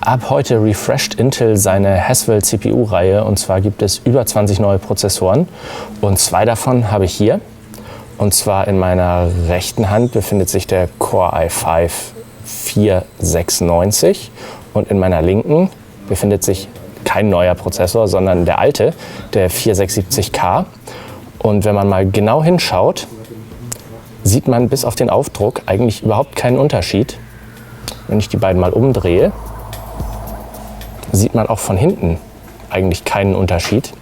Ab heute refresht Intel seine Haswell CPU-Reihe und zwar gibt es über 20 neue Prozessoren und 2 davon habe ich hier. Und zwar in meiner rechten Hand befindet sich der Core i5 4690 und in meiner linken befindet sich kein neuer Prozessor, sondern der alte, der 4670K. Und wenn man mal genau hinschaut, sieht man bis auf den Aufdruck eigentlich überhaupt keinen Unterschied. Wenn ich die beiden mal umdrehe, sieht man auch von hinten eigentlich keinen Unterschied.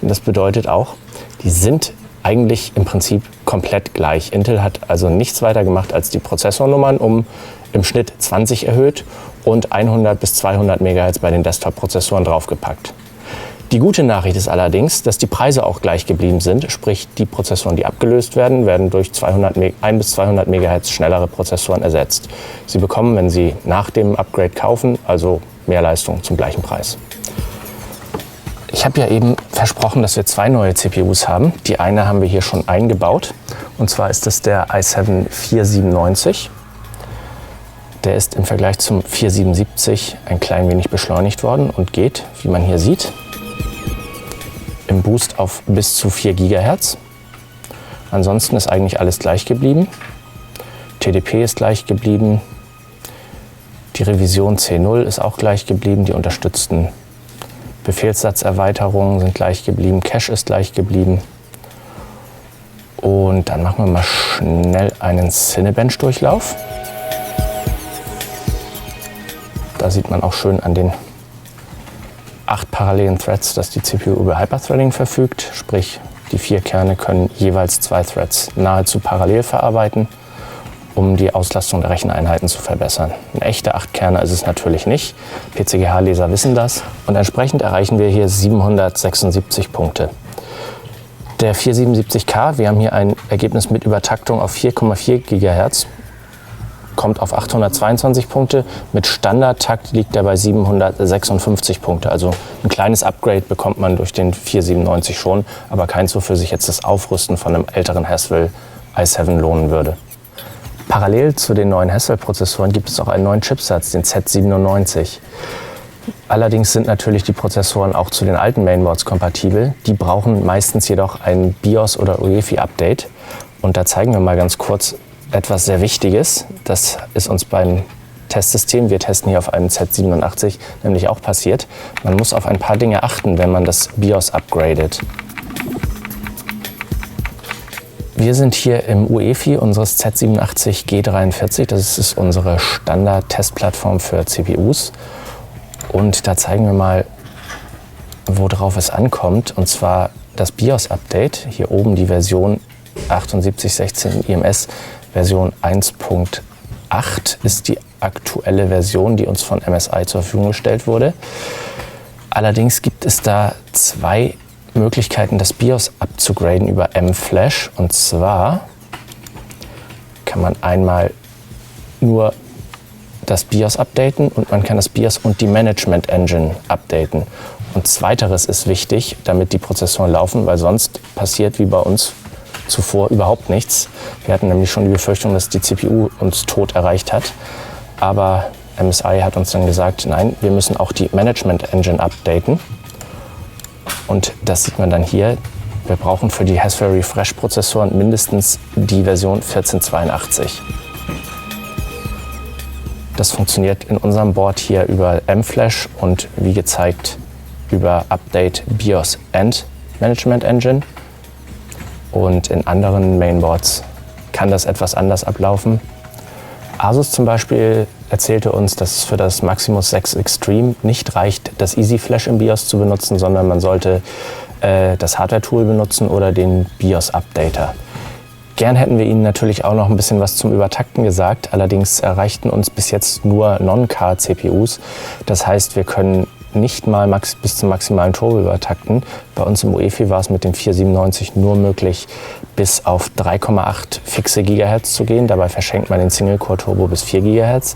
Und das bedeutet auch, die sind eigentlich im Prinzip komplett gleich. Intel hat also nichts weiter gemacht als die Prozessornummern im Schnitt 20 erhöht und 100 bis 200 MHz bei den Desktop-Prozessoren draufgepackt. Die gute Nachricht ist allerdings, dass die Preise auch gleich geblieben sind, sprich die Prozessoren, die abgelöst werden, werden durch 1 bis 200 MHz schnellere Prozessoren ersetzt. Sie bekommen, wenn Sie nach dem Upgrade kaufen, also mehr Leistung zum gleichen Preis. Ich habe ja eben versprochen, dass wir 2 neue CPUs haben. Die eine haben wir hier schon eingebaut und zwar ist das der i7 4790. Der ist im Vergleich zum 477 ein klein wenig beschleunigt worden und geht, wie man hier sieht, im Boost auf bis zu 4 GHz. Ansonsten ist eigentlich alles gleich geblieben. TDP ist gleich geblieben. Die Revision C0 ist auch gleich geblieben. Die unterstützten Befehlssatzerweiterungen sind gleich geblieben. Cache ist gleich geblieben. Und dann machen wir mal schnell einen Cinebench-Durchlauf. Da sieht man auch schön an den 8 parallelen Threads, dass die CPU über Hyperthreading verfügt. Sprich, die 4 Kerne können jeweils 2 Threads nahezu parallel verarbeiten, um die Auslastung der Recheneinheiten zu verbessern. Ein echter 8-Kerner ist es natürlich nicht. PCGH-Leser wissen das. Und entsprechend erreichen wir hier 776 Punkte. Der 477K, wir haben hier ein Ergebnis mit Übertaktung auf 4,4 GHz, kommt auf 822 Punkte. Mit Standardtakt liegt er bei 756 Punkte. Also ein kleines Upgrade bekommt man durch den 497 schon, aber keins, wofür sich jetzt das Aufrüsten von einem älteren Haswell i7 lohnen würde. Parallel zu den neuen Haswell-Prozessoren gibt es auch einen neuen Chipsatz, den Z97. Allerdings sind natürlich die Prozessoren auch zu den alten Mainboards kompatibel. Die brauchen meistens jedoch ein BIOS- oder UEFI-Update. Und da zeigen wir mal ganz kurz etwas sehr Wichtiges. Das ist uns beim Testsystem, wir testen hier auf einem Z87, nämlich auch passiert. Man muss auf ein paar Dinge achten, wenn man das BIOS upgradet. Wir sind hier im UEFI unseres Z87 G43. Das ist unsere Standard-Testplattform für CPUs. Und da zeigen wir mal, worauf es ankommt. Und zwar das BIOS-Update. Hier oben die Version 7816 IMS Version 1.8 ist die aktuelle Version, die uns von MSI zur Verfügung gestellt wurde. Allerdings gibt es da 2 Möglichkeiten, das BIOS abzugraden über M-Flash. Und zwar kann man einmal nur das BIOS updaten und man kann das BIOS und die Management Engine updaten. Und zweiteres ist wichtig, damit die Prozessoren laufen, weil sonst passiert wie bei uns zuvor überhaupt nichts. Wir hatten nämlich schon die Befürchtung, dass die CPU uns tot erreicht hat. Aber MSI hat uns dann gesagt, nein, wir müssen auch die Management Engine updaten. Und das sieht man dann hier. Wir brauchen für die Haswell Refresh Prozessoren mindestens die Version 1482. Das funktioniert in unserem Board hier über M-Flash und wie gezeigt über Update BIOS and Management Engine. Und in anderen Mainboards kann das etwas anders ablaufen. Asus zum Beispiel erzählte uns, dass es für das Maximus 6 Extreme nicht reicht, das Easy Flash im BIOS zu benutzen, sondern man sollte das Hardware-Tool benutzen oder den BIOS-Updater. Gern hätten wir Ihnen natürlich auch noch ein bisschen was zum Übertakten gesagt, allerdings erreichten uns bis jetzt nur Non-Car-CPUs. Das heißt, wir können nicht mal bis zum maximalen Turbo übertakten. Bei uns im UEFI war es mit dem 497 nur möglich, bis auf 3,8 fixe Gigahertz zu gehen. Dabei verschenkt man den Single-Core-Turbo bis 4 Gigahertz.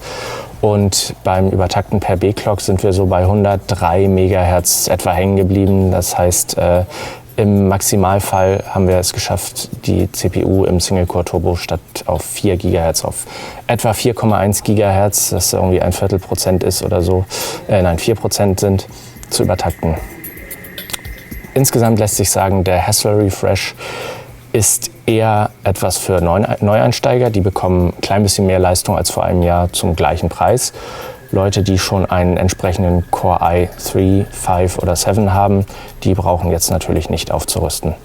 Und beim Übertakten per B-Clock sind wir so bei 103 Megahertz etwa hängen geblieben. Das heißt, Im Maximalfall haben wir es geschafft, die CPU im Single-Core-Turbo statt auf 4 GHz auf etwa 4,1 GHz, das irgendwie 1/4% ist oder so, 4% sind, zu übertakten. Insgesamt lässt sich sagen, der Hassler Refresh ist eher etwas für Neueinsteiger. Die bekommen ein klein bisschen mehr Leistung als vor einem Jahr zum gleichen Preis. Leute, die schon einen entsprechenden Core i3, 5 oder 7 haben, die brauchen jetzt natürlich nicht aufzurüsten.